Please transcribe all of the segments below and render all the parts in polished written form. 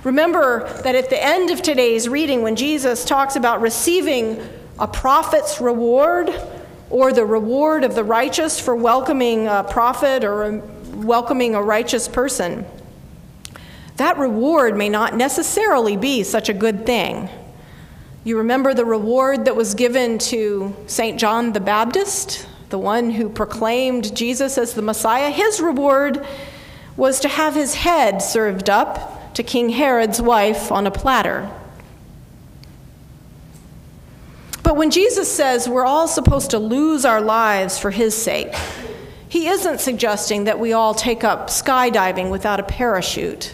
Remember that at the end of today's reading, when Jesus talks about receiving a prophet's reward, or the reward of the righteous for welcoming a prophet or welcoming a righteous person, that reward may not necessarily be such a good thing. You remember the reward that was given to St. John the Baptist, the one who proclaimed Jesus as the Messiah? His reward was to have his head served up to King Herod's wife on a platter. But when Jesus says we're all supposed to lose our lives for his sake, he isn't suggesting that we all take up skydiving without a parachute.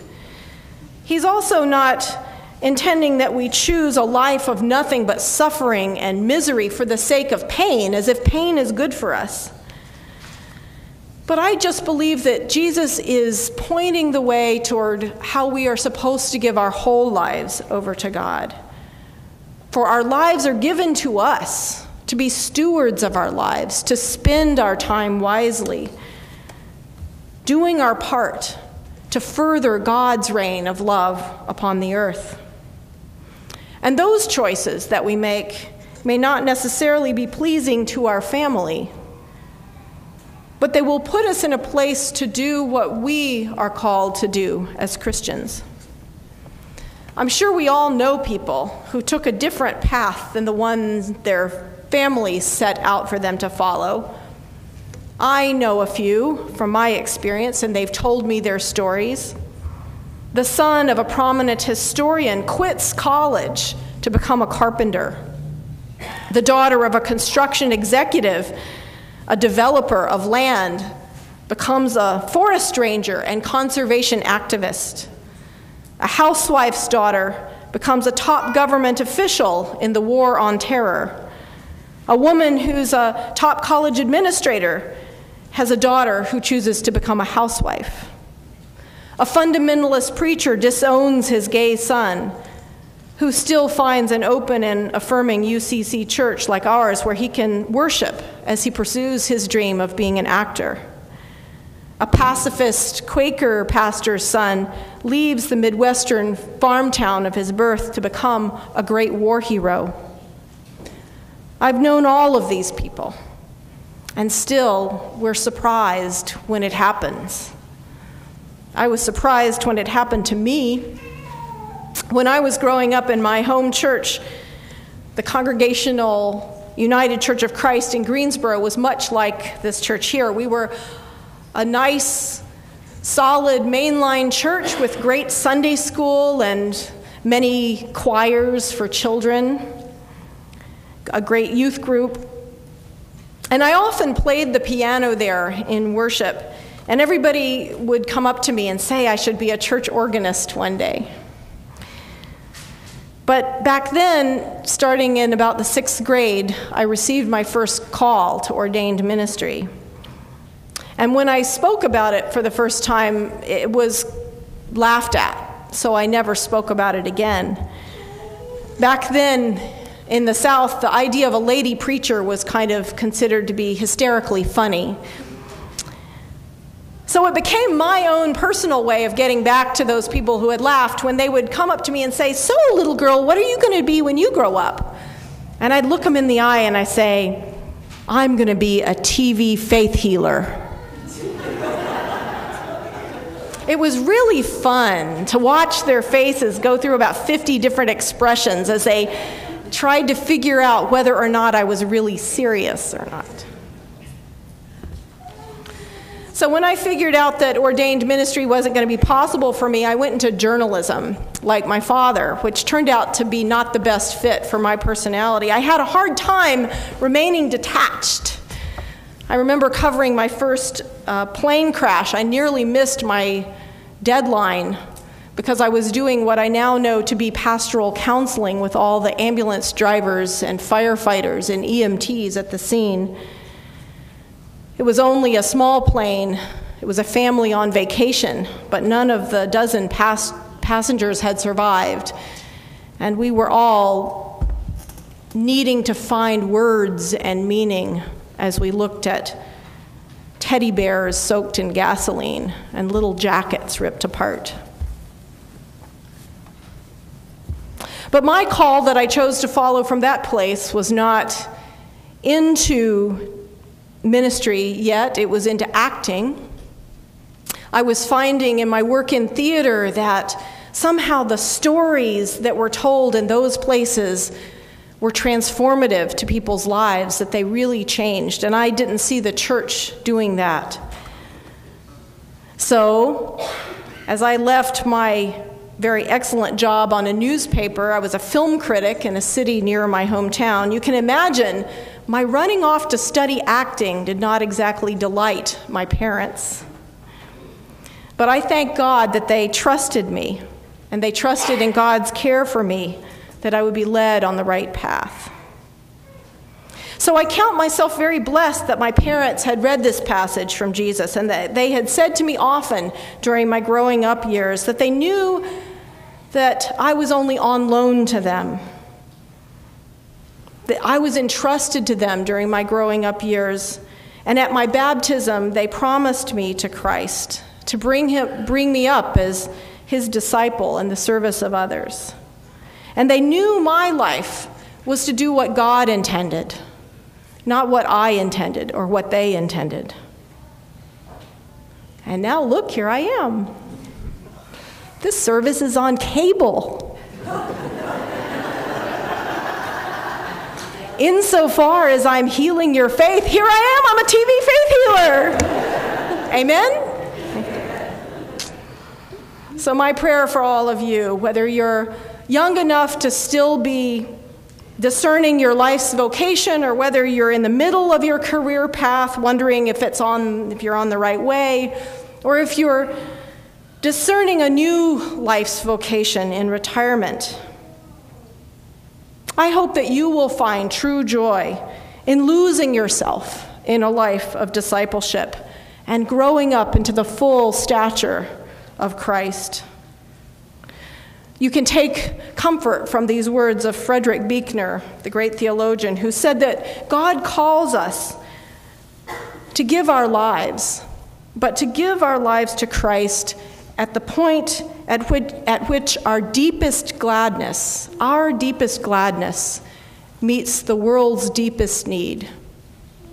He's also not intending that we choose a life of nothing but suffering and misery for the sake of pain, as if pain is good for us. But I just believe that Jesus is pointing the way toward how we are supposed to give our whole lives over to God. For our lives are given to us to be stewards of our lives, to spend our time wisely, doing our part to further God's reign of love upon the earth. And those choices that we make may not necessarily be pleasing to our family, but they will put us in a place to do what we are called to do as Christians. I'm sure we all know people who took a different path than the ones their families set out for them to follow. I know a few from my experience, and they've told me their stories. The son of a prominent historian quits college to become a carpenter. The daughter of a construction executive, a developer of land, becomes a forest ranger and conservation activist. A housewife's daughter becomes a top government official in the war on terror. A woman who's a top college administrator has a daughter who chooses to become a housewife. A fundamentalist preacher disowns his gay son, who still finds an open and affirming UCC church like ours where he can worship as he pursues his dream of being an actor. A pacifist Quaker pastor's son leaves the Midwestern farm town of his birth to become a great war hero. I've known all of these people, and still we're surprised when it happens. I was surprised when it happened to me. When I was growing up in my home church, the Congregational United Church of Christ in Greensboro was much like this church here. We were a nice, solid mainline church with great Sunday school and many choirs for children, a great youth group. And I often played the piano there in worship. And everybody would come up to me and say I should be a church organist one day. But back then, starting in about the 6th grade, I received my first call to ordained ministry. And when I spoke about it for the first time, it was laughed at, so I never spoke about it again. Back then, in the South, the idea of a lady preacher was kind of considered to be hysterically funny. So it became my own personal way of getting back to those people who had laughed when they would come up to me and say, "So, little girl, what are you going to be when you grow up?" And I'd look them in the eye and I'd say, "I'm going to be a TV faith healer." It was really fun to watch their faces go through about 50 different expressions as they tried to figure out whether or not I was really serious or not. So when I figured out that ordained ministry wasn't going to be possible for me, I went into journalism, like my father, which turned out to be not the best fit for my personality. I had a hard time remaining detached. I remember covering my first plane crash. I nearly missed my deadline because I was doing what I now know to be pastoral counseling with all the ambulance drivers and firefighters and EMTs at the scene. It was only a small plane. It was a family on vacation, but none of the dozen passengers had survived. And we were all needing to find words and meaning as we looked at teddy bears soaked in gasoline and little jackets ripped apart. But my call that I chose to follow from that place was not into ministry yet. It was into acting. I was finding in my work in theater that somehow the stories that were told in those places were transformative to people's lives, that they really changed. And I didn't see the church doing that. So, as I left my very excellent job on a newspaper, I was a film critic in a city near my hometown. You can imagine my running off to study acting did not exactly delight my parents. But I thank God that they trusted me, and they trusted in God's care for me, that I would be led on the right path. So I count myself very blessed that my parents had read this passage from Jesus, and that they had said to me often during my growing up years that they knew that I was only on loan to them, that I was entrusted to them during my growing up years. And at my baptism, they promised me to Christ, to bring me up as his disciple in the service of others. And they knew my life was to do what God intended, not what I intended or what they intended. And now look, here I am. This service is on cable. Insofar as I'm healing your faith, here I am, I'm a TV faith healer. Amen? So my prayer for all of you, whether you're young enough to still be discerning your life's vocation, or whether you're in the middle of your career path, wondering if you're on the right way, or if you're discerning a new life's vocation in retirement, I hope that you will find true joy in losing yourself in a life of discipleship and growing up into the full stature of Christ. You can take comfort from these words of Frederick Buechner, the great theologian, who said that God calls us to give our lives, but to give our lives to Christ at the point at which our deepest gladness meets the world's deepest need.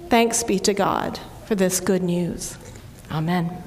Thanks be to God for this good news. Amen.